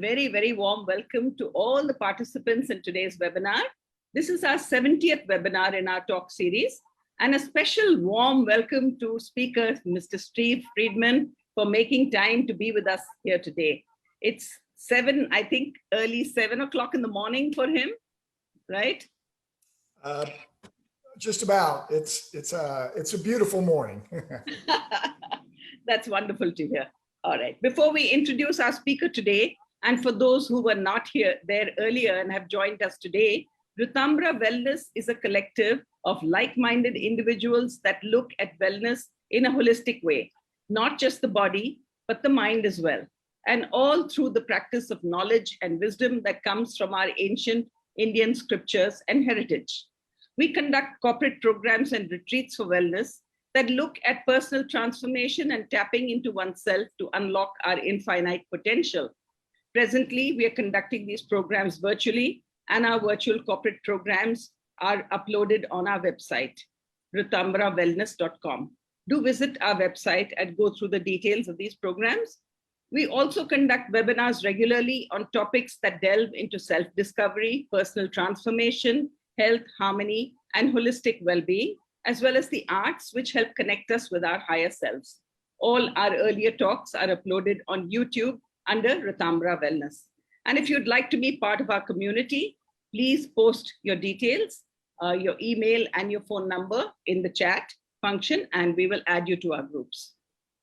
very, very warm welcome to all the participants in today's webinar. This is our 70th webinar in our talk series, and a special warm welcome to speaker, Mr. Steve Friedman, for making time to be with us here today. It's early 7 o'clock in the morning for him, right? Just about. It's a beautiful morning. That's wonderful to hear. All right. Before we introduce our speaker today, and for those who were not there earlier and have joined us today, Rtambhara Wellness is a collective of like-minded individuals that look at wellness in a holistic way, not just the body, but the mind as well, and all through the practice of knowledge and wisdom that comes from our ancient Indian scriptures and heritage. We conduct corporate programs and retreats for wellness that look at personal transformation and tapping into oneself to unlock our infinite potential. Presently, we are conducting these programs virtually, and our virtual corporate programs are uploaded on our website, rtambharawellness.com. Do visit our website and go through the details of these programs. We also conduct webinars regularly on topics that delve into self-discovery, personal transformation, health, harmony, and holistic well-being, as well as the arts, which help connect us with our higher selves. All our earlier talks are uploaded on YouTube under Rtambhara Wellness. And if you'd like to be part of our community, please post your details, your email and your phone number in the chat function, and we will add you to our groups.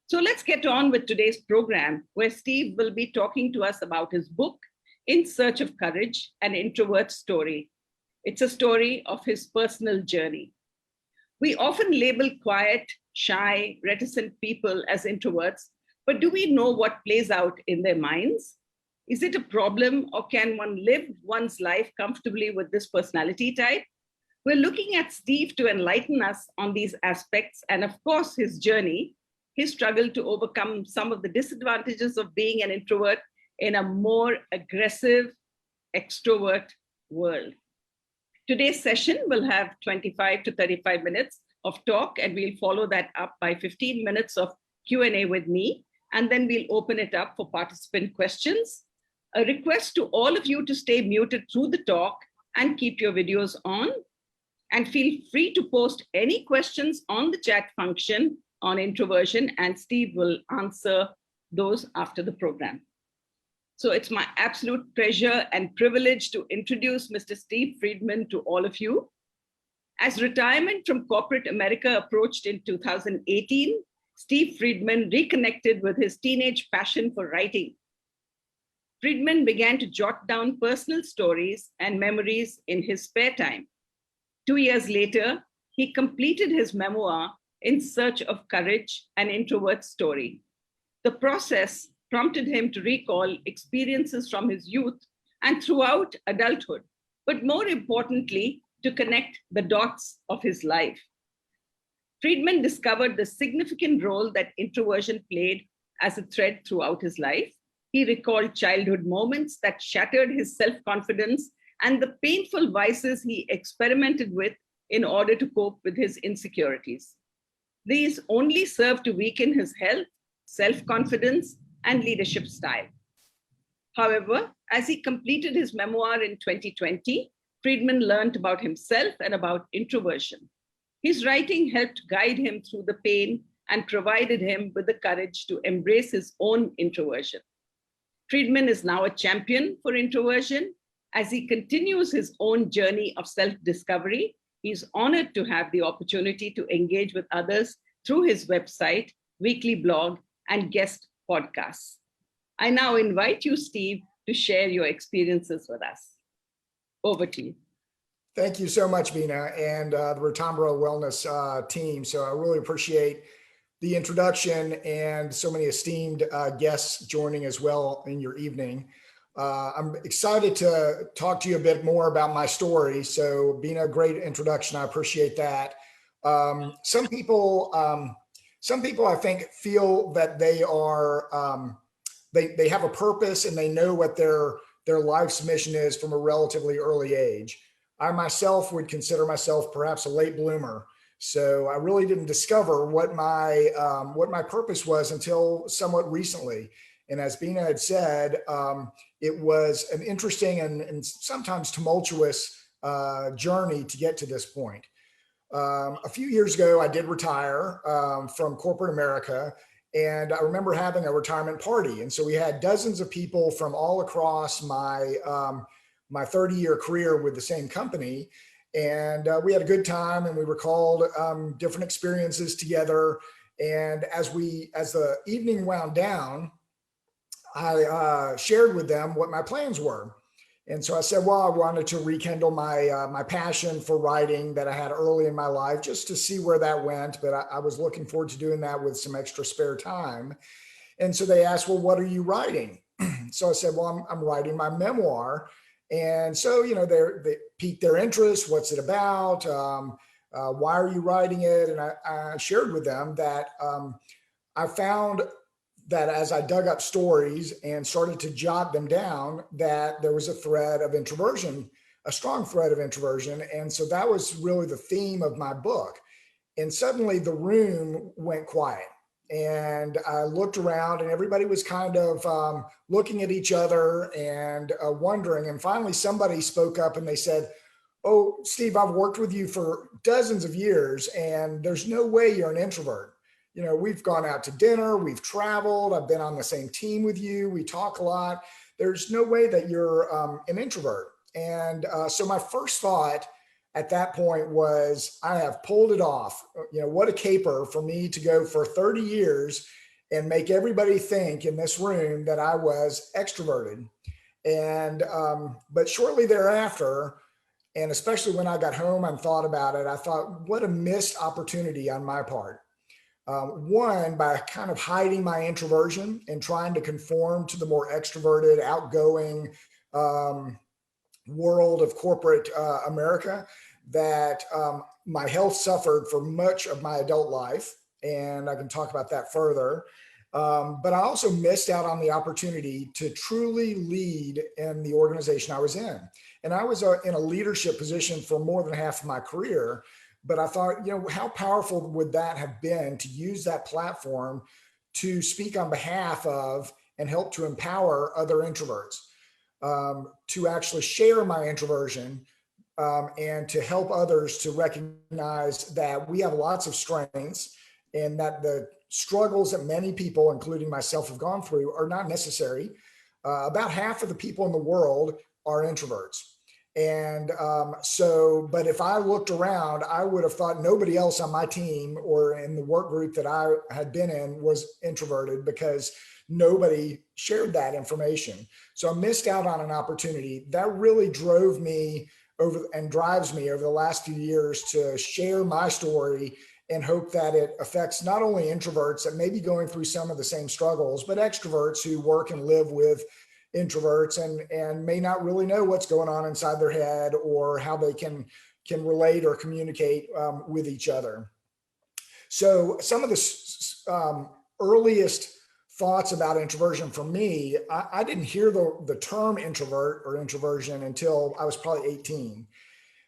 So let's get on with today's program, where Steve will be talking to us about his book, In Search of Courage, an Introvert's Story. It's a story of his personal journey. We often label quiet, shy, reticent people as introverts, but do we know what plays out in their minds? Is it a problem, or can one live one's life comfortably with this personality type? We're looking at Steve to enlighten us on these aspects, and of course, his journey, his struggle to overcome some of the disadvantages of being an introvert in a more aggressive, extrovert world. Today's session will have 25 to 35 minutes of talk, and we'll follow that up by 15 minutes of Q&A with me, and then we'll open it up for participant questions. A request to all of you to stay muted through the talk and keep your videos on, and feel free to post any questions on the chat function on introversion, and Steve will answer those after the program. So it's my absolute pleasure and privilege to introduce Mr. Steve Friedman to all of you. As retirement from corporate America approached in 2018, Steve Friedman reconnected with his teenage passion for writing. Friedman began to jot down personal stories and memories in his spare time. 2 years later, he completed his memoir, In Search of Courage, an Introvert's Story. The process prompted him to recall experiences from his youth and throughout adulthood, but more importantly, to connect the dots of his life. Friedman discovered the significant role that introversion played as a thread throughout his life. He recalled childhood moments that shattered his self-confidence and the painful vices he experimented with in order to cope with his insecurities. These only served to weaken his health, self-confidence, and leadership style. However, as he completed his memoir in 2020, Friedman learned about himself and about introversion. His writing helped guide him through the pain and provided him with the courage to embrace his own introversion. Friedman is now a champion for introversion. As he continues his own journey of self-discovery, he's honored to have the opportunity to engage with others through his website, weekly blog, and guest podcasts. I now invite you, Steve, to share your experiences with us. Over to you. Thank you so much, Veena, and the Rtambhara Wellness team. So I really appreciate the introduction and so many esteemed guests joining as well in your evening. I'm excited to talk to you a bit more about my story. So being a great introduction, I appreciate that. Some people I think feel that they are, they have a purpose and they know what their life's mission is from a relatively early age. I myself would consider myself perhaps a late bloomer. So I really didn't discover what my purpose was until somewhat recently. And as Veena had said, it was an interesting and sometimes tumultuous journey to get to this point. A few years ago, I did retire from corporate America, and I remember having a retirement party. And so we had dozens of people from all across my 30-year career with the same company. And we had a good time, and we recalled different experiences together. And as the evening wound down, I shared with them what my plans were. And so I said, well, I wanted to rekindle my passion for writing that I had early in my life, just to see where that went. But I was looking forward to doing that with some extra spare time. And so they asked, well, what are you writing? So I said, well, I'm writing my memoir. And so, they piqued their interest. What's it about? Why are you writing it? And I shared with them that I found that as I dug up stories and started to jot them down, that there was a thread of introversion, a strong thread of introversion. And so that was really the theme of my book. And suddenly the room went quiet. And I looked around, and everybody was kind of looking at each other and wondering. And finally, somebody spoke up and they said, oh, Steve, I've worked with you for dozens of years, and there's no way you're an introvert. We've gone out to dinner, we've traveled, I've been on the same team with you, we talk a lot. There's no way that you're an introvert. And so my first thought at that point was, I have pulled it off. What a caper for me to go for 30 years and make everybody think in this room that I was extroverted. And, but shortly thereafter, and especially when I got home and thought about it, I thought, what a missed opportunity on my part. One, by kind of hiding my introversion and trying to conform to the more extroverted, outgoing world of corporate America, that my health suffered for much of my adult life. And I can talk about that further. But I also missed out on the opportunity to truly lead in the organization I was in. And I was in a leadership position for more than half of my career. But I thought, how powerful would that have been to use that platform to speak on behalf of and help to empower other introverts, to actually share my introversion, and to help others to recognize that we have lots of strengths, and that the struggles that many people, including myself, have gone through are not necessary. About half of the people in the world are introverts. And but if I looked around, I would have thought nobody else on my team or in the work group that I had been in was introverted, because nobody shared that information. So I missed out on an opportunity that really drove me over and drives me over the last few years to share my story and hope that it affects not only introverts that may be going through some of the same struggles, but extroverts who work and live with introverts and may not really know what's going on inside their head or how they can relate or communicate with each other. So some of the earliest thoughts about introversion for me, I didn't hear the term introvert or introversion until I was probably 18.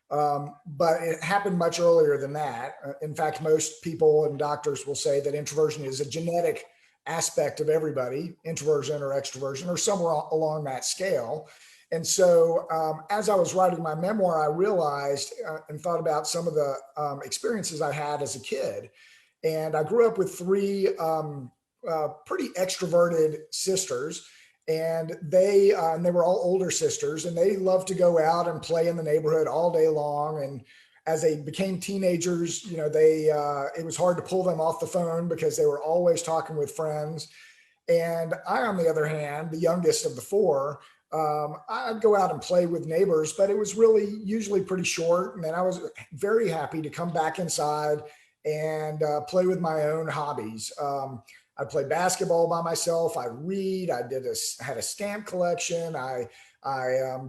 But it happened much earlier than that. In fact, most people and doctors will say that introversion is a genetic aspect of everybody, introversion or extroversion or somewhere along that scale. And so as I was writing my memoir, I realized and thought about some of the experiences I had as a kid. And I grew up with three pretty extroverted sisters. And they were all older sisters, and they loved to go out and play in the neighborhood all day long. And as they became teenagers, it was hard to pull them off the phone because they were always talking with friends. And I, on the other hand, the youngest of the four, I'd go out and play with neighbors, but it was really usually pretty short. And then I was very happy to come back inside and play with my own hobbies. I played basketball by myself. I read. I had a stamp collection. I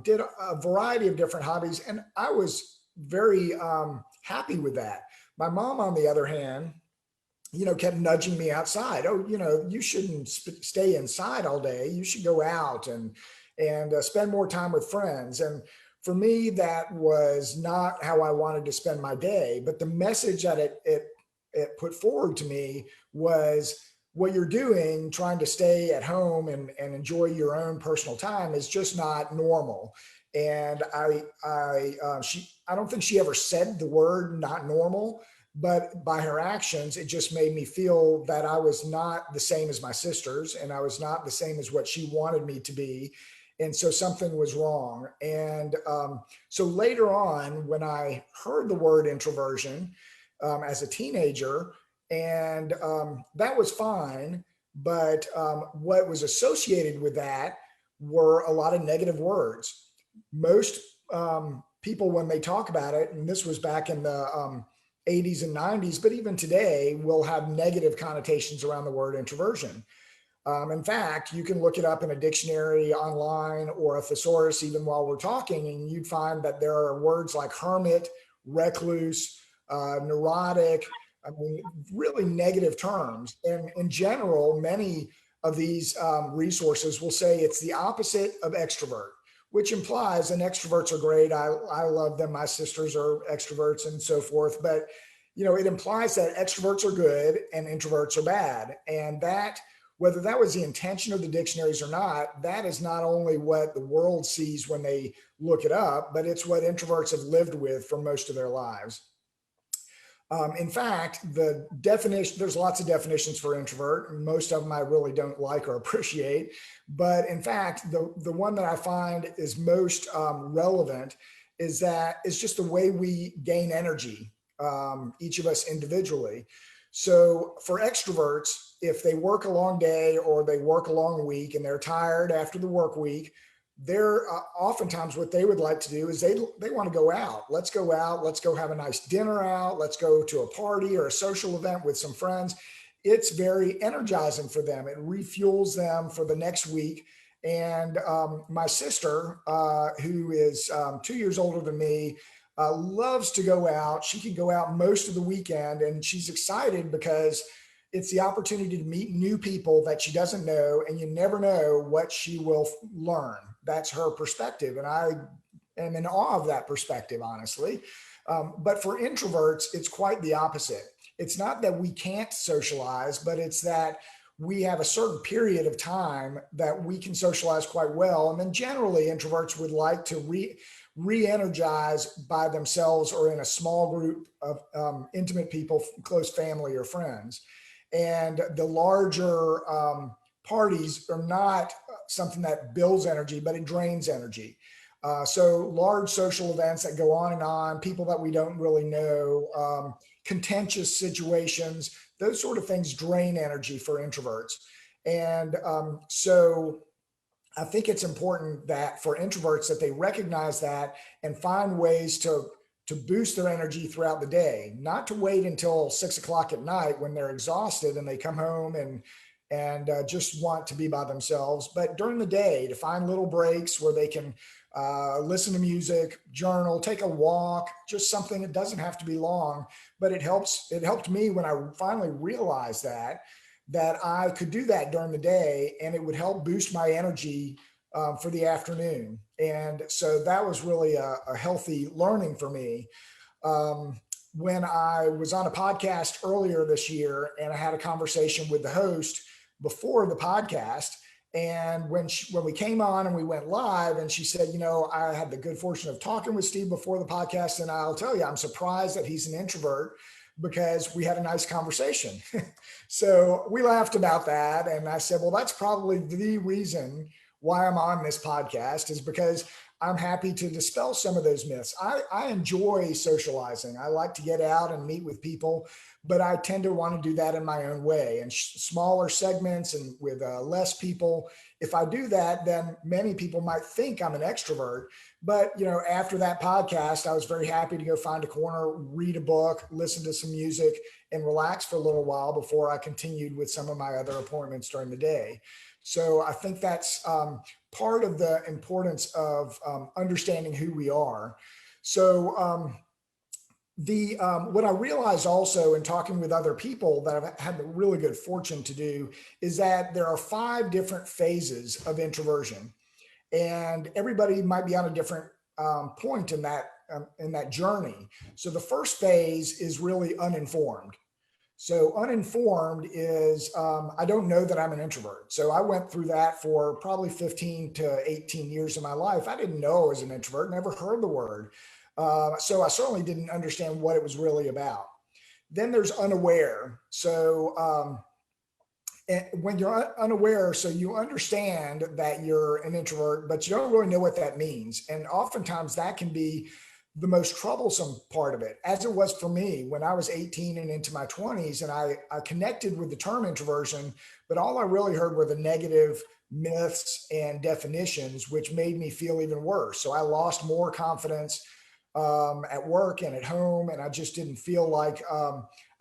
did a variety of different hobbies, and I was very happy with that. My mom, on the other hand, kept nudging me outside. Oh, you shouldn't stay inside all day. You should go out and spend more time with friends. And for me, that was not how I wanted to spend my day. But the message that it put forward to me was, what you're doing, trying to stay at home and enjoy your own personal time, is just not normal. And I don't think she ever said the word not normal, but by her actions, it just made me feel that I was not the same as my sisters, and I was not the same as what she wanted me to be. And so something was wrong. And so later on, when I heard the word introversion as a teenager, and that was fine. But what was associated with that were a lot of negative words. Most people, when they talk about it, and this was back in the 80s and 90s, but even today, will have negative connotations around the word introversion. In fact, you can look it up in a dictionary online or a thesaurus even while we're talking, and you'd find that there are words like hermit, recluse, neurotic. I mean, really negative terms. And in general, many of these resources will say it's the opposite of extrovert, which implies, and extroverts are great. I love them. My sisters are extroverts and so forth. But, you know, it implies that extroverts are good and introverts are bad. And that, whether that was the intention of the dictionaries or not, that is not only what the world sees when they look it up, but it's what introverts have lived with for most of their lives. In fact, the definition, there's lots of definitions for introvert. Most of them I really don't like or appreciate. But in fact, the one that I find is most relevant is that it's just the way we gain energy, each of us individually. So for extroverts, if they work a long day or they work a long week and they're tired after the work week, they're oftentimes what they would like to do is they want to go out. Let's go out. Let's go have a nice dinner out. Let's go to a party or a social event with some friends. It's very energizing for them. It refuels them for the next week. And my sister, who is 2 years older than me, loves to go out. She can go out most of the weekend, and she's excited because it's the opportunity to meet new people that she doesn't know, and you never know what she will learn. That's her perspective. And I am in awe of that perspective, honestly. But for introverts, it's quite the opposite. It's not that we can't socialize, but it's that we have a certain period of time that we can socialize quite well. And then generally introverts would like to re-energize by themselves or in a small group of intimate people, close family or friends. And the larger parties are not something that builds energy, but it drains energy. So large social events that go on, people that we don't really know, contentious situations, those sort of things drain energy for introverts. And so I think it's important that for introverts that they recognize that and find ways to boost their energy throughout the day, not to wait until 6 o'clock at night when they're exhausted and they come home and just want to be by themselves, but during the day to find little breaks where they can listen to music, journal, take a walk, just something that doesn't have to be long, but it helped me when I finally realized that I could do that during the day and it would help boost my energy for the afternoon. And so that was really a healthy learning for me. When I was on a podcast earlier this year and I had a conversation with the host before the podcast, and when we came on and we went live, and she said, you know, I had the good fortune of talking with Steve before the podcast, and I'll tell you, I'm surprised that he's an introvert because we had a nice conversation. So we laughed about that. And I said, well, that's probably the reason why I'm on this podcast, is because I'm happy to dispel some of those myths. I enjoy socializing. I like to get out and meet with people, but I tend to want to do that in my own way and smaller segments and with less people. If I do that, then many people might think I'm an extrovert. But, you know, after that podcast, I was very happy to go find a corner, read a book, listen to some music, and relax for a little while before I continued with some of my other appointments during the day. So I think that's part of the importance of understanding who we are. So what I realized also in talking with other people that I've had the really good fortune to do is that there are 5 different phases of introversion, and everybody might be on a different point in that journey. So the first phase is really uninformed. So uninformed is, I don't know that I'm an introvert. So I went through that for probably 15 to 18 years of my life. I didn't know I was an introvert, never heard the word. So I certainly didn't understand what it was really about. Then there's unaware. So when you're unaware, so you understand that you're an introvert, but you don't really know what that means. And oftentimes that can be the most troublesome part of it, as it was for me when I was 18 and into my 20s. And I connected with the term introversion, but all I really heard were the negative myths and definitions, which made me feel even worse. So I lost more confidence at work and at home. And I just didn't feel like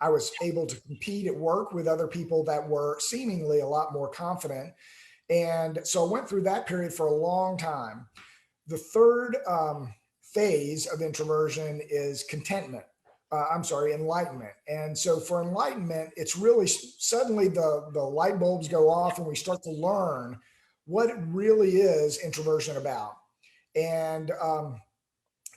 I was able to compete at work with other people that were seemingly a lot more confident. And so I went through that period for a long time. The third phase of introversion is enlightenment. And so for enlightenment, it's really suddenly the light bulbs go off and we start to learn what really is introversion about. And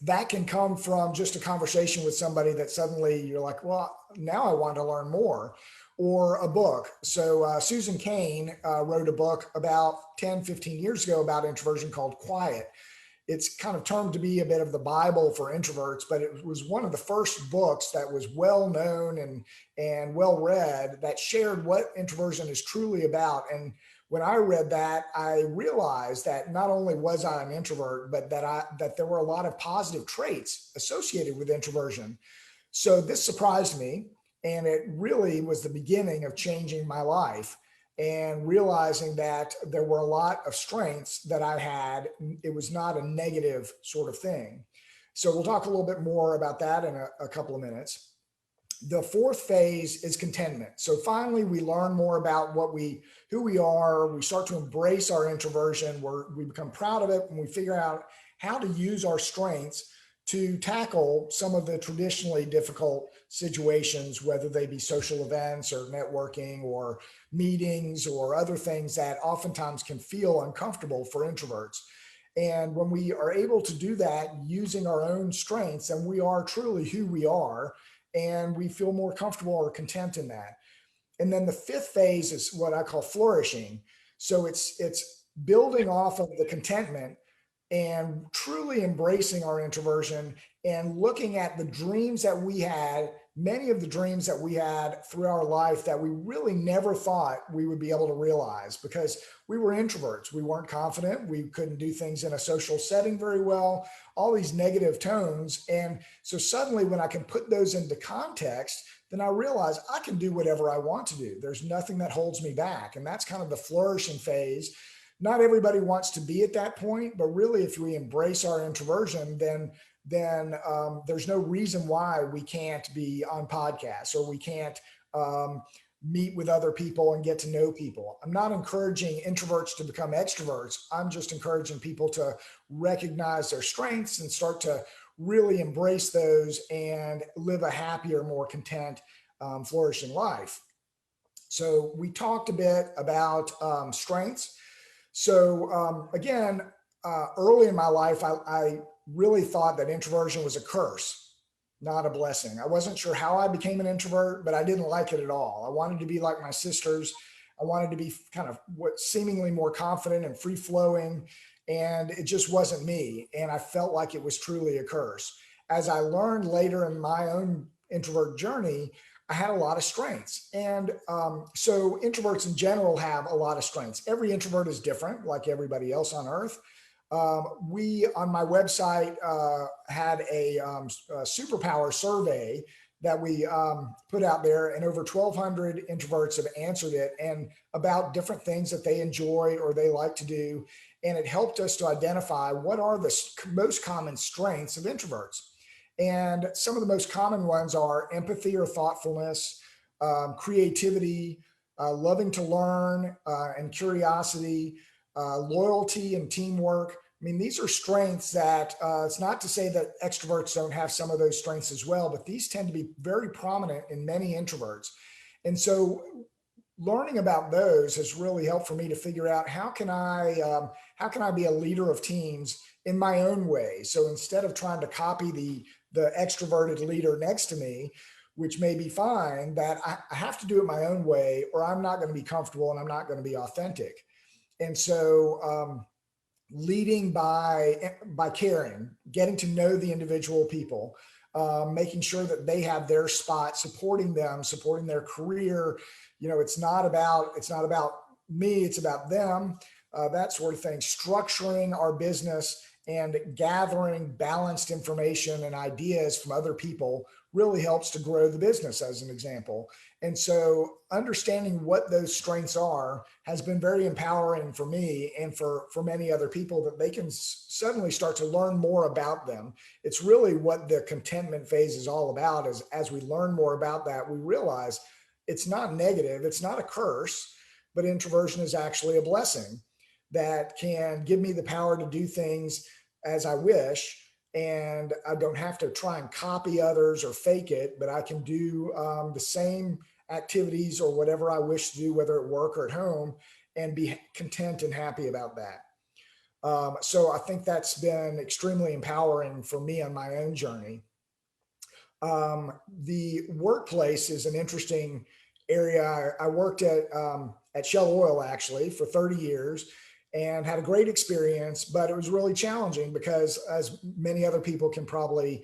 that can come from just a conversation with somebody that suddenly you're like, well, now I want to learn more, or a book. So Susan Cain wrote a book about 10, 15 years ago about introversion called Quiet. It's kind of termed to be a bit of the Bible for introverts, but it was one of the first books that was well known and well read that shared what introversion is truly about. And when I read that, I realized that not only was I an introvert, but that there were a lot of positive traits associated with introversion. So this surprised me, and it really was the beginning of changing my life and realizing that there were a lot of strengths that I had. It was not a negative sort of thing. So we'll talk a little bit more about that in a couple of minutes. The fourth phase is contentment. So finally, we learn more about who we are. We start to embrace our introversion. We become proud of it, and we figure out how to use our strengths to tackle some of the traditionally difficult situations, whether they be social events or networking or meetings or other things that oftentimes can feel uncomfortable for introverts. And when we are able to do that using our own strengths, and we are truly who we are, and we feel more comfortable or content in that. And then the fifth phase is what I call flourishing. So it's building off of the contentment and truly embracing our introversion and looking at the dreams that we had, many of the dreams that we had through our life that we really never thought we would be able to realize because we were introverts. We weren't confident. We couldn't do things in a social setting very well, all these negative tones. And so suddenly when I can put those into context, then I realize I can do whatever I want to do. There's nothing that holds me back. And that's kind of the flourishing phase. Not everybody wants to be at that point, but really if we embrace our introversion, then there's no reason why we can't be on podcasts or we can't meet with other people and get to know people. I'm not encouraging introverts to become extroverts. I'm just encouraging people to recognize their strengths and start to really embrace those and live a happier, more content, flourishing life. So we talked a bit about strengths. So again, early in my life, I really thought that introversion was a curse, not a blessing. I wasn't sure how I became an introvert, but I didn't like it at all. I wanted to be like my sisters. I wanted to be kind of what seemingly more confident and free flowing, and it just wasn't me. And I felt like it was truly a curse. As I learned later in my own introvert journey, I had a lot of strengths. And so introverts in general have a lot of strengths. Every introvert is different, like everybody else on earth. We, on my website, had a superpower survey that we put out there, and over 1,200 introverts have answered it, and about different things that they enjoy or they like to do. And it helped us to identify what are the most common strengths of introverts. And some of the most common ones are empathy or thoughtfulness, creativity, loving to learn, and curiosity, loyalty and teamwork. I mean, these are strengths that it's not to say that extroverts don't have some of those strengths as well, but these tend to be very prominent in many introverts. And so learning about those has really helped for me to figure out how can I be a leader of teams in my own way. So instead of trying to copy the extroverted leader next to me, which may be fine, that I have to do it my own way, or I'm not going to be comfortable and I'm not going to be authentic. And so leading by caring, getting to know the individual people, making sure that they have their spot, supporting them, supporting their career. It's not about me, it's about them, that sort of thing. Structuring our business and gathering balanced information and ideas from other people really helps to grow the business, as an example. And so understanding what those strengths are has been very empowering for me and for many other people, that they can suddenly start to learn more about them. It's really what the contentment phase is all about. Is as we learn more about that, we realize it's not negative, it's not a curse, but introversion is actually a blessing that can give me the power to do things as I wish. And I don't have to try and copy others or fake it, but I can do the same activities or whatever I wish to do, whether at work or at home, and be content and happy about that. So I think that's been extremely empowering for me on my own journey. The workplace is an interesting area. I worked at Shell Oil actually for 30 years and had a great experience, but it was really challenging because, as many other people can probably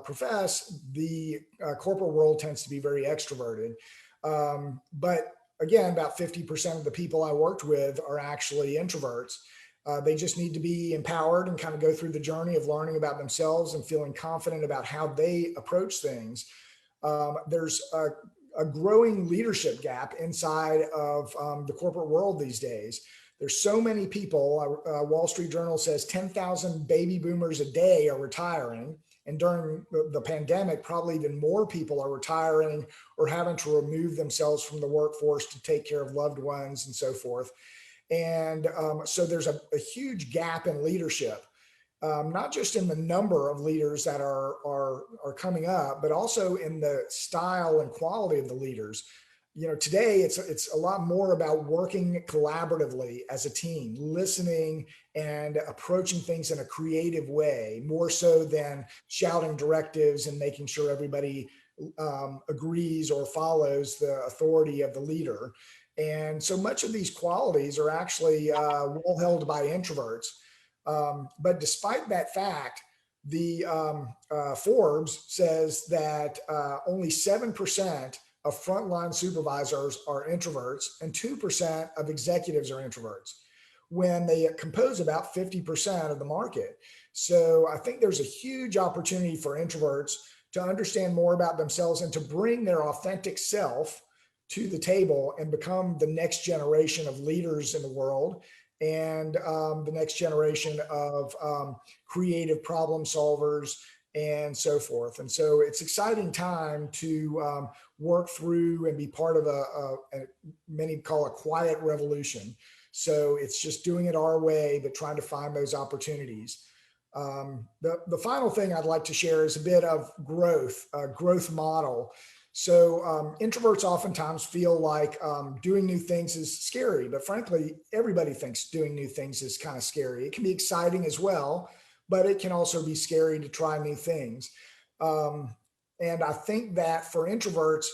profess, the corporate world tends to be very extroverted. But again, about 50% of the people I worked with are actually introverts. They just need to be empowered and kind of go through the journey of learning about themselves and feeling confident about how they approach things. There's a growing leadership gap inside of the corporate world these days. There's so many people. Wall Street Journal says 10,000 baby boomers a day are retiring. And during the pandemic, probably even more people are retiring or having to remove themselves from the workforce to take care of loved ones and so forth. And so there's a huge gap in leadership, not just in the number of leaders that are coming up, but also in the style and quality of the leaders. Today it's a lot more about working collaboratively as a team, listening and approaching things in a creative way, more so than shouting directives and making sure everybody agrees or follows the authority of the leader. And so much of these qualities are actually well held by introverts. But despite that fact, the Forbes says that only 7% of frontline supervisors are introverts and 2% of executives are introverts, when they compose about 50% of the market. So I think there's a huge opportunity for introverts to understand more about themselves and to bring their authentic self to the table and become the next generation of leaders in the world, and the next generation of creative problem solvers and so forth. And so it's exciting time to work through and be part of a many call a quiet revolution. So it's just doing it our way, but trying to find those opportunities. The final thing I'd like to share is a bit of growth model. So introverts oftentimes feel like doing new things is scary, but frankly, everybody thinks doing new things is kind of scary. It can be exciting as well, but it can also be scary to try new things. And I think that for introverts,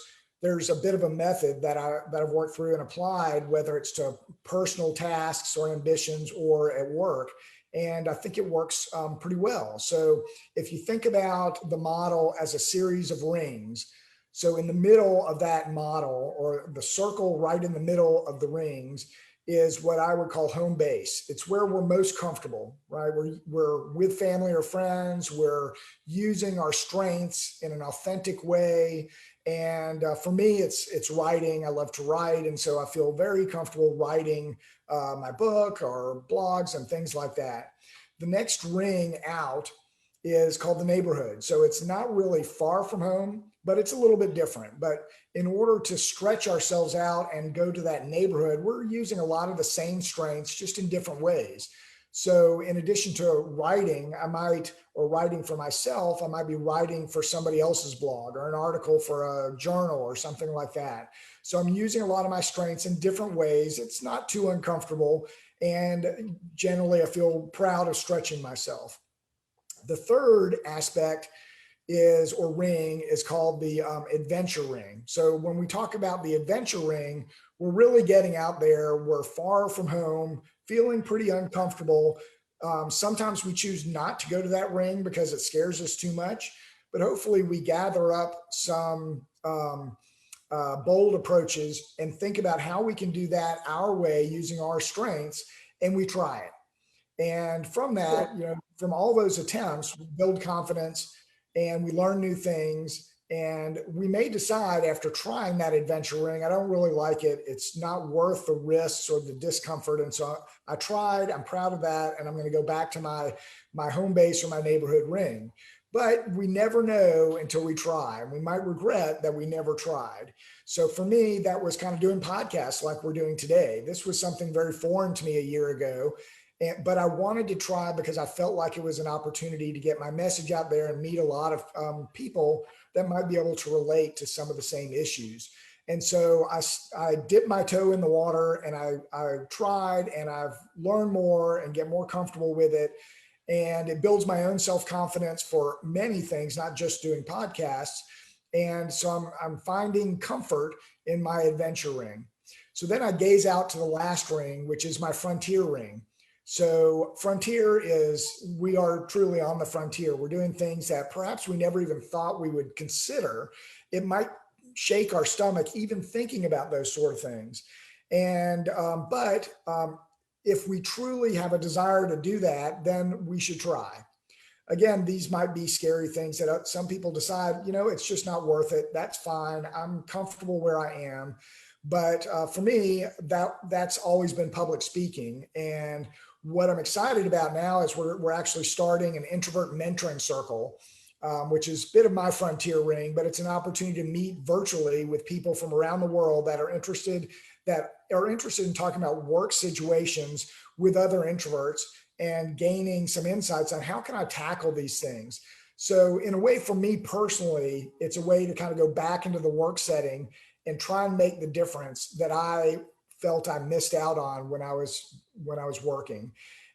there's a bit of a method that I've worked through and applied, whether it's to personal tasks or ambitions or at work. And I think it works pretty well. So if you think about the model as a series of rings, so in the middle of that model, or the circle right in the middle of the rings, is what I would call home base. It's where we're most comfortable, right? We're with family or friends. We're using our strengths in an authentic way. And for me, it's writing. I love to write. And so I feel very comfortable writing my book or blogs and things like that. The next ring out is called the neighborhood. So it's not really far from home, but it's a little bit different. But in order to stretch ourselves out and go to that neighborhood, we're using a lot of the same strengths, just in different ways. So in addition to writing, or writing for myself, I might be writing for somebody else's blog or an article for a journal or something like that. So I'm using a lot of my strengths in different ways. It's not too uncomfortable. And generally I feel proud of stretching myself. The third aspect or ring is called the adventure ring. So when we talk about the adventure ring, we're really getting out there. We're far from home, feeling pretty uncomfortable. Sometimes we choose not to go to that ring because it scares us too much, but hopefully we gather up some bold approaches and think about how we can do that our way using our strengths, and we try it. And from that, from all those attempts, we build confidence and we learn new things. And we may decide after trying that adventure ring, I don't really like it. It's not worth the risks or the discomfort. And so I tried, I'm proud of that. And I'm going to go back to my home base or my neighborhood ring. But we never know until we try. And we might regret that we never tried. So for me, that was kind of doing podcasts like we're doing today. This was something very foreign to me a year ago. But I wanted to try because I felt like it was an opportunity to get my message out there and meet a lot of people that might be able to relate to some of the same issues. And so I dipped my toe in the water and I tried, and I've learned more and get more comfortable with it. And it builds my own self-confidence for many things, not just doing podcasts. And so I'm finding comfort in my adventure ring. So then I gaze out to the last ring, which is my frontier ring. So frontier is, we are truly on the frontier. We're doing things that perhaps we never even thought we would consider. It might shake our stomach even thinking about those sort of things. And, but if we truly have a desire to do that, then we should try. Again, these might be scary things that some people decide, it's just not worth it. That's fine. I'm comfortable where I am. But for me, that's always been public speaking. And what I'm excited about now is we're actually starting an introvert mentoring circle, which is a bit of my frontier ring, but it's an opportunity to meet virtually with people from around the world that are interested in talking about work situations with other introverts and gaining some insights on how can I tackle these things. So in a way, for me personally, it's a way to kind of go back into the work setting and try and make the difference that I felt I missed out on when I was working.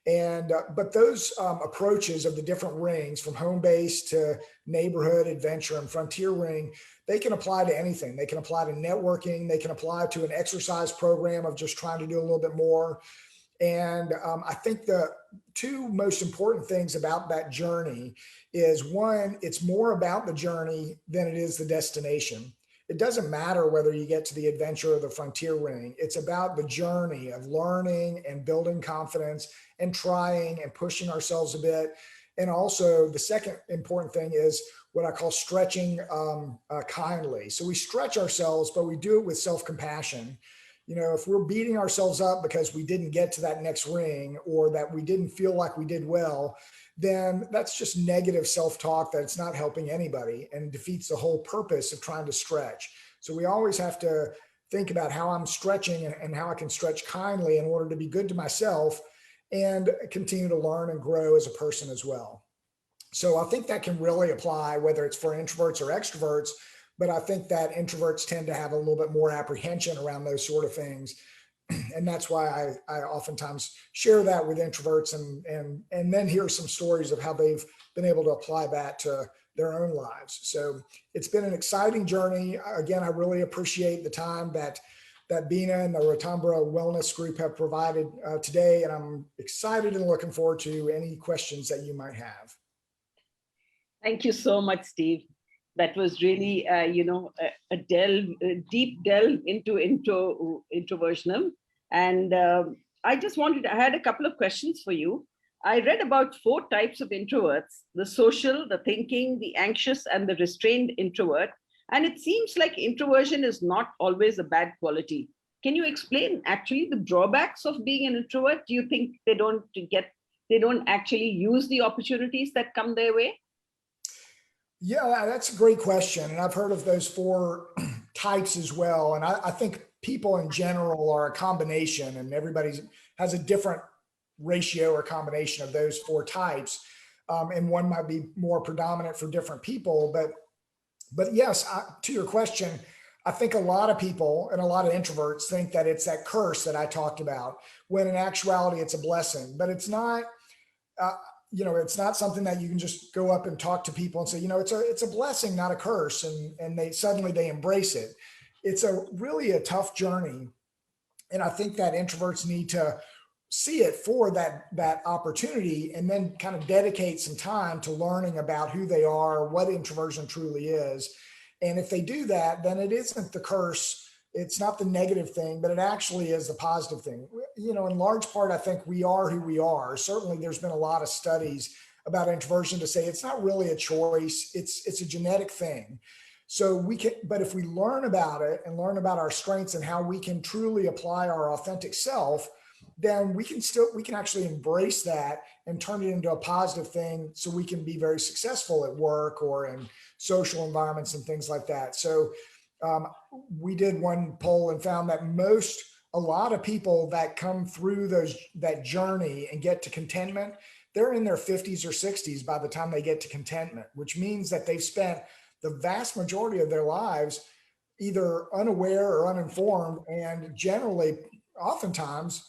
And but those approaches of the different rings, from home base to neighborhood, adventure, and frontier ring, they can apply to anything. They can apply to networking. They can apply to an exercise program of just trying to do a little bit more. And I think the two most important things about that journey is, one, it's more about the journey than it is the destination. It doesn't matter whether you get to the adventure or the frontier ring. It's about the journey of learning and building confidence and trying and pushing ourselves a bit. And also the second important thing is what I call stretching kindly. So we stretch ourselves, but we do it with self-compassion. If we're beating ourselves up because we didn't get to that next ring, or that we didn't feel like we did well, then that's just negative self-talk that's not helping anybody and defeats the whole purpose of trying to stretch. So we always have to think about how I'm stretching and how I can stretch kindly in order to be good to myself and continue to learn and grow as a person as well. So I think that can really apply whether it's for introverts or extroverts, but I think that introverts tend to have a little bit more apprehension around those sort of things. And that's why I oftentimes share that with introverts and then hear some stories of how they've been able to apply that to their own lives. So it's been an exciting journey. Again, I really appreciate the time that Bina and the Rtambhara Wellness Group have provided today. And I'm excited and looking forward to any questions that you might have. Thank you so much, Steve. That was really, a deep delve into introversionism. And I had a couple of questions for you. I read about 4 types of introverts: the social, the thinking, the anxious, and the restrained introvert. And it seems like introversion is not always a bad quality. Can you explain actually the drawbacks of being an introvert? Do you think they don't actually use the opportunities that come their way? Yeah, that's a great question. And I've heard of those 4 types as well. And I think people in general are a combination, and everybody has a different ratio or combination of those 4 types. And one might be more predominant for different people. But yes, to your question, I think a lot of people and a lot of introverts think that it's that curse that I talked about, when in actuality it's a blessing. But it's not. it's not something that you can just go up and talk to people and say, it's a blessing, not a curse. And they embrace it. It's really a tough journey. And I think that introverts need to see it for that opportunity, and then kind of dedicate some time to learning about who they are, what introversion truly is. And if they do that, then it isn't the curse. It's not the negative thing, but it actually is the positive thing. In large part, I think we are who we are. Certainly there's been a lot of studies about introversion to say it's not really a choice. It's a genetic thing. So but if we learn about it and learn about our strengths and how we can truly apply our authentic self, then we can actually embrace that and turn it into a positive thing, so we can be very successful at work or in social environments and things like that. So we did one poll and found that a lot of people that come through that journey and get to contentment, they're in their 50s or 60s by the time they get to contentment, which means that they've spent the vast majority of their lives either unaware or uninformed, and generally, oftentimes,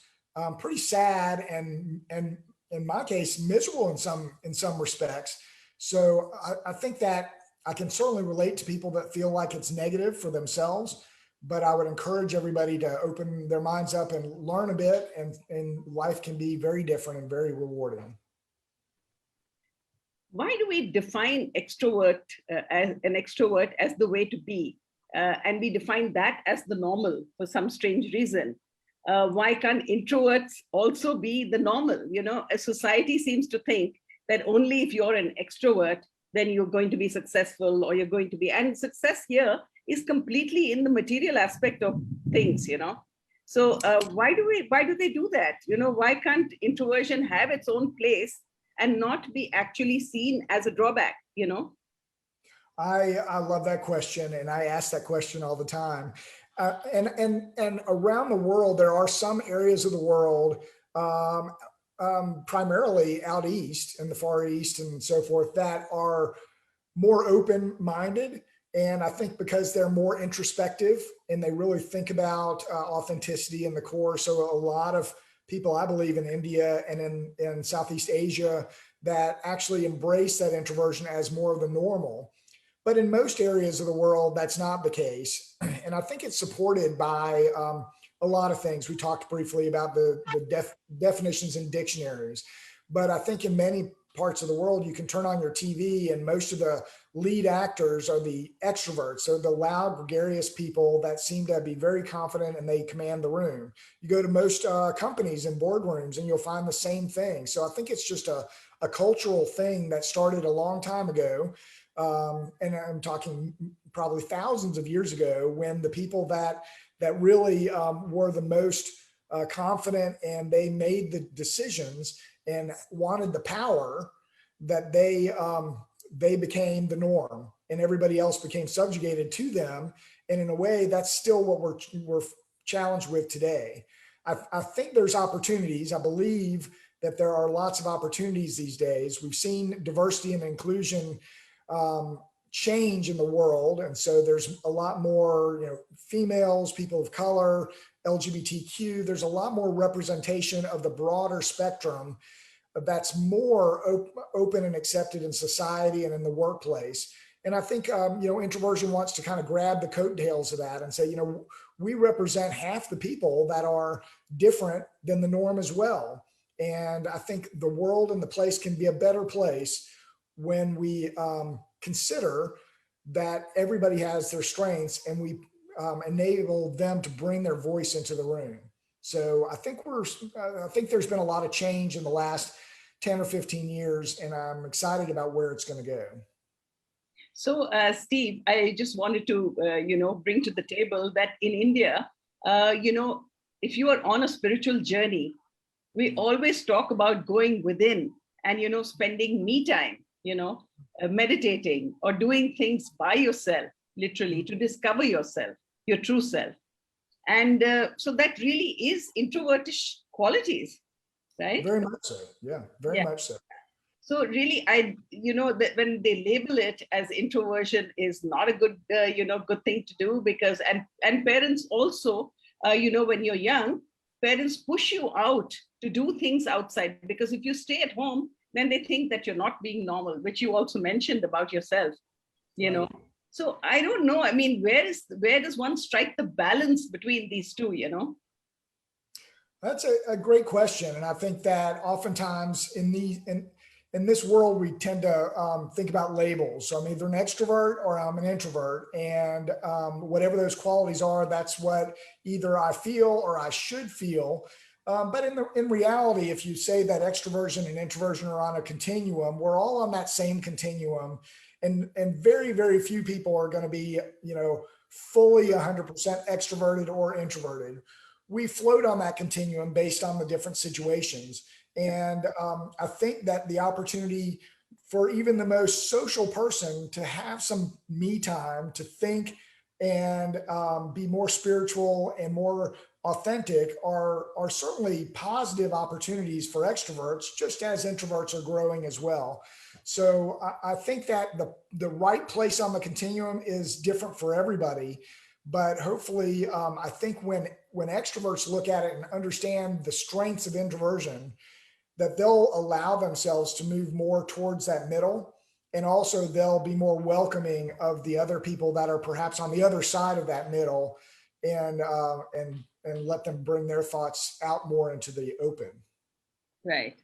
pretty sad and in my case, miserable in some respects. So I think that I can certainly relate to people that feel like it's negative for themselves, but I would encourage everybody to open their minds up and learn a bit, and life can be very different and very rewarding. Why do we define extrovert as an extrovert as the way to be? And we define that as the normal for some strange reason. Why can't introverts also be the normal? A society seems to think that only if you're an extrovert, then you're going to be successful, or you're going to be, and success here is completely in the material aspect of things, So why do they do that? Why can't introversion have its own place and not be actually seen as a drawback, I love that question, and I ask that question all the time. And around the world, there are some areas of the world, primarily out east, in the Far East and so forth, that are more open-minded. And I think because they're more introspective and they really think about authenticity in the core. So a lot of people, I believe, in India and in Southeast Asia, that actually embrace that introversion as more of the normal. But in most areas of the world, that's not the case. And I think it's supported by a lot of things. We talked briefly about the definitions in dictionaries. But I think in many parts of the world, you can turn on your TV and most of the lead actors are the extroverts. So the loud, gregarious people that seem to be very confident and they command the room. You go to most companies and boardrooms and you'll find the same thing. So I think it's just a cultural thing that started a long time ago. And I'm talking probably thousands of years ago, when the people that really were the most confident and they made the decisions and wanted the power, that they became the norm and everybody else became subjugated to them. And in a way, that's still what we're challenged with today. I think there's opportunities. I believe that there are lots of opportunities these days. We've seen diversity and inclusion change in the world. And so there's a lot more, females, people of color, LGBTQ, there's a lot more representation of the broader spectrum that's more open and accepted in society and in the workplace. And I think, introversion wants to kind of grab the coattails of that and say, we represent half the people that are different than the norm as well. And I think the world and the place can be a better place when we consider that everybody has their strengths and we enable them to bring their voice into the room. So I think there's been a lot of change in the last 10 or 15 years, and I'm excited about where it's going to go. So, Steve, I just wanted to, bring to the table that in India, if you are on a spiritual journey, we always talk about going within and, spending me time, meditating or doing things by yourself, literally, to discover yourself, your true self. And so that really is introvertish qualities, right? Very much so. Yeah, very much so. So really, that when they label it as introversion is not a good, good thing to do, because, and parents also, when you're young, parents push you out to do things outside, because if you stay at home, then they think that you're not being normal, which you also mentioned about yourself, you know. So I don't know. I mean, where does one strike the balance between these two, you know? That's a great question. And I think that oftentimes in this world, we tend to think about labels. So I'm either an extrovert or I'm an introvert. And whatever those qualities are, that's what either I feel or I should feel. But in reality, if you say that extroversion and introversion are on a continuum, we're all on that same continuum. And very, very few people are going to be, fully 100% extroverted or introverted. We float on that continuum based on the different situations. And I think that the opportunity for even the most social person to have some me time to think and be more spiritual and more authentic are certainly positive opportunities for extroverts, just as introverts are growing as well. So I think that the right place on the continuum is different for everybody. But hopefully, I think when extroverts look at it and understand the strengths of introversion, that they'll allow themselves to move more towards that middle. And also they'll be more welcoming of the other people that are perhaps on the other side of that middle, and let them bring their thoughts out more into the open. Right.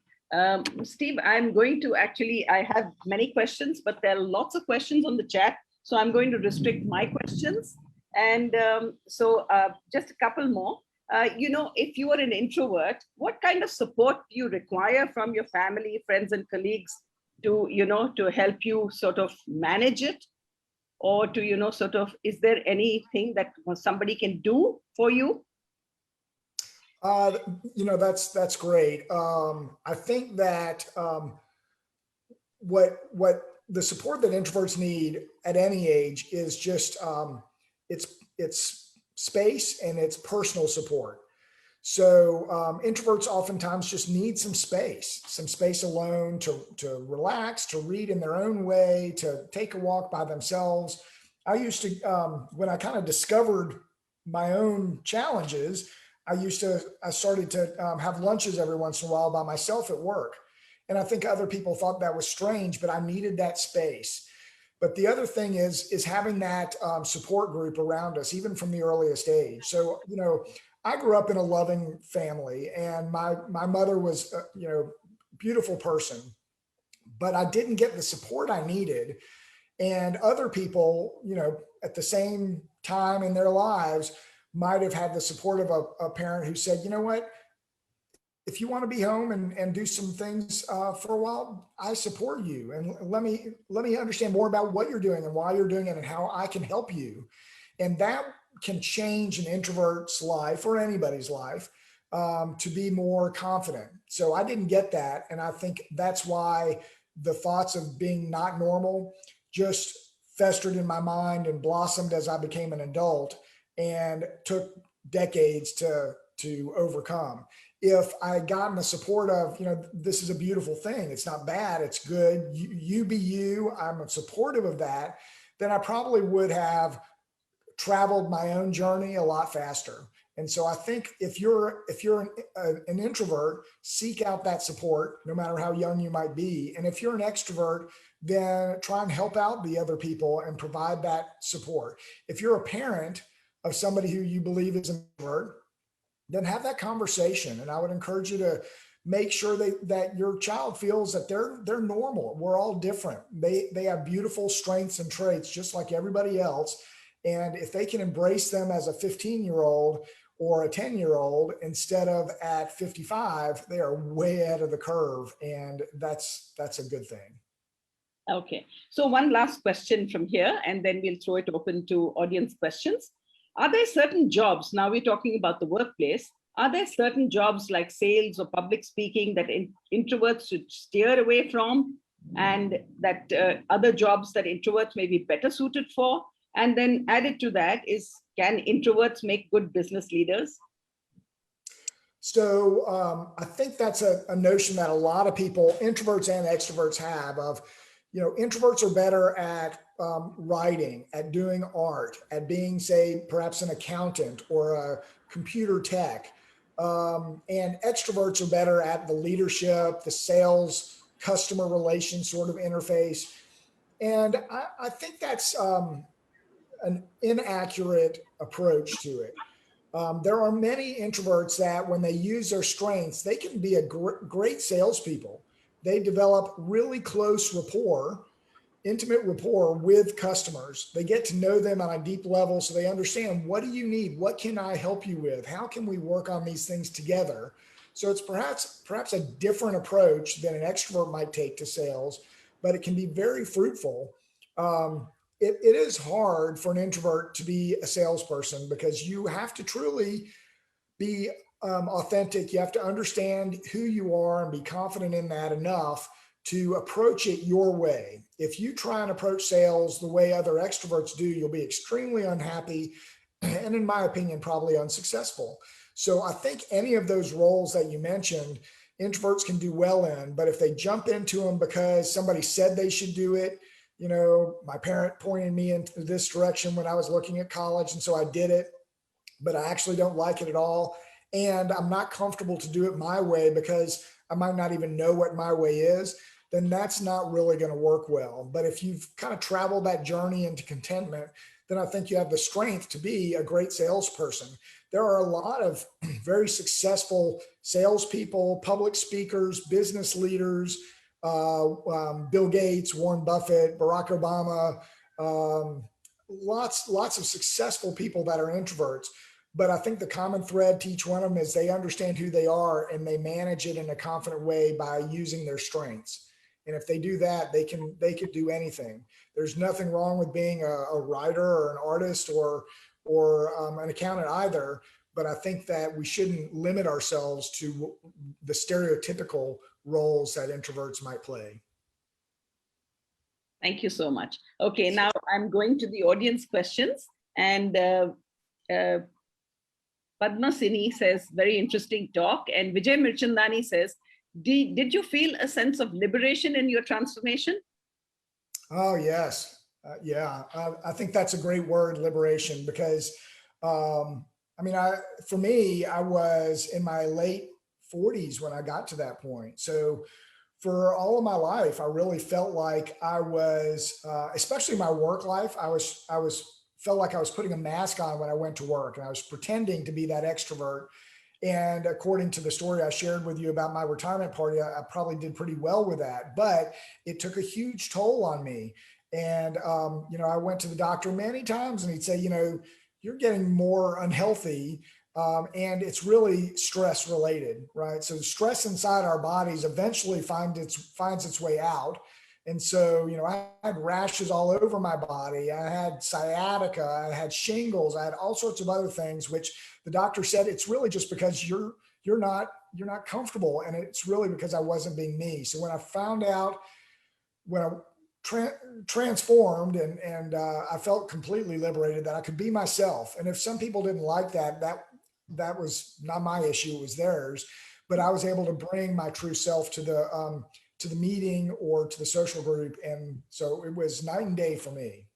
Steve, I'm going to I have many questions, but there are lots of questions on the chat. So I'm going to restrict my questions. And just a couple more. If you are an introvert, what kind of support do you require from your family, friends, and colleagues to help you sort of manage it? Or to, is there anything that somebody can do for you? That's great. I think that what the support that introverts need at any age is just it's space and it's personal support. So introverts oftentimes just need some space alone to relax, to read in their own way, to take a walk by themselves. I used to, when I kind of discovered my own challenges, I started to have lunches every once in a while by myself at work. And I think other people thought that was strange, but I needed that space. But the other thing is having that support group around us, even from the earliest age. So, I grew up in a loving family, and my mother was, beautiful person, but I didn't get the support I needed. And other people, at the same time in their lives might have had the support of a parent who said, you know what, if you want to be home and do some things for a while, I support you. And let me understand more about what you're doing and why you're doing it and how I can help you. And that can change an introvert's life or anybody's life to be more confident. So I didn't get that. And I think that's why the thoughts of being not normal just festered in my mind and blossomed as I became an adult and took decades to overcome. If I had gotten the support of, this is a beautiful thing, it's not bad, it's good, you be you, I'm supportive of that, then I probably would have traveled my own journey a lot faster. And so I think if you're an introvert, seek out that support, no matter how young you might be. And if you're an extrovert, then try and help out the other people and provide that support. If you're a parent of somebody who you believe is an introvert, then have that conversation. And I would encourage you to make sure that your child feels that they're normal. We're all different. They have beautiful strengths and traits just like everybody else. And if they can embrace them as a 15-year-old or a 10-year-old instead of at 55, they are way ahead of the curve. And that's a good thing. Okay. So one last question from here, and then we'll throw it open to audience questions. Are there certain jobs, now we're talking about the workplace, are there certain jobs like sales or public speaking that introverts should steer away from, and that other jobs that introverts may be better suited for? And then added to that is, can introverts make good business leaders? So I think that's a notion that a lot of people, introverts and extroverts, have of, introverts are better at writing, at doing art, at being, say, perhaps an accountant or a computer tech. And extroverts are better at the leadership, the sales customer relation sort of interface. And I think that's an inaccurate approach to it. There are many introverts that when they use their strengths, they can be a great salespeople. They develop really close rapport, intimate rapport with customers. They get to know them on a deep level so they understand, what do you need? What can I help you with? How can we work on these things together? So it's perhaps a different approach than an extrovert might take to sales, but it can be very fruitful. It is hard for an introvert to be a salesperson because you have to truly be authentic. You have to understand who you are and be confident in that enough to approach it your way. If you try and approach sales the way other extroverts do, you'll be extremely unhappy and, in my opinion, probably unsuccessful. So I think any of those roles that you mentioned, introverts can do well in, but if they jump into them because somebody said they should do it, you know, my parent pointed me into this direction when I was looking at college, and so I did it, but I actually don't like it at all. And I'm not comfortable to do it my way because I might not even know what my way is, then that's not really going to work well. But if you've kind of traveled that journey into contentment, then I think you have the strength to be a great salesperson. There are a lot of very successful salespeople, public speakers, business leaders, Bill Gates, Warren Buffett, Barack Obama, lots of successful people that are introverts. But I think the common thread to each one of them is they understand who they are and they manage it in a confident way by using their strengths. And if they do that, they can do anything. There's nothing wrong with being a writer or an artist or an accountant either. But I think that we shouldn't limit ourselves to the stereotypical roles that introverts might play. Thank you so much. Okay, now I'm going to the audience questions. And Padma Sini says, very interesting talk. And Vijay Mirchandani says, did you feel a sense of liberation in your transformation? Oh, yes. Yeah, I think that's a great word, liberation, because I mean, for me, I was in my late 40s when I got to that point. So for all of my life, I really felt like I was, especially my work life, felt like I was putting a mask on when I went to work and I was pretending to be that extrovert. And according to the story I shared with you about my retirement party, I probably did pretty well with that, but it took a huge toll on me. And, you know, I went to the doctor many times and he'd say, you know, you're getting more unhealthy. And it's really stress related, right? So stress inside our bodies eventually finds its way out. And so, you know, I had rashes all over my body. I had sciatica, I had shingles, I had all sorts of other things, which the doctor said it's really just because you're not comfortable. And it's really because I wasn't being me. So when I found out, when I transformed and I felt completely liberated that I could be myself. And if some people didn't like that that was not my issue, it was theirs. But I was able to bring my true self to the meeting or to the social group. And so it was night and day for me.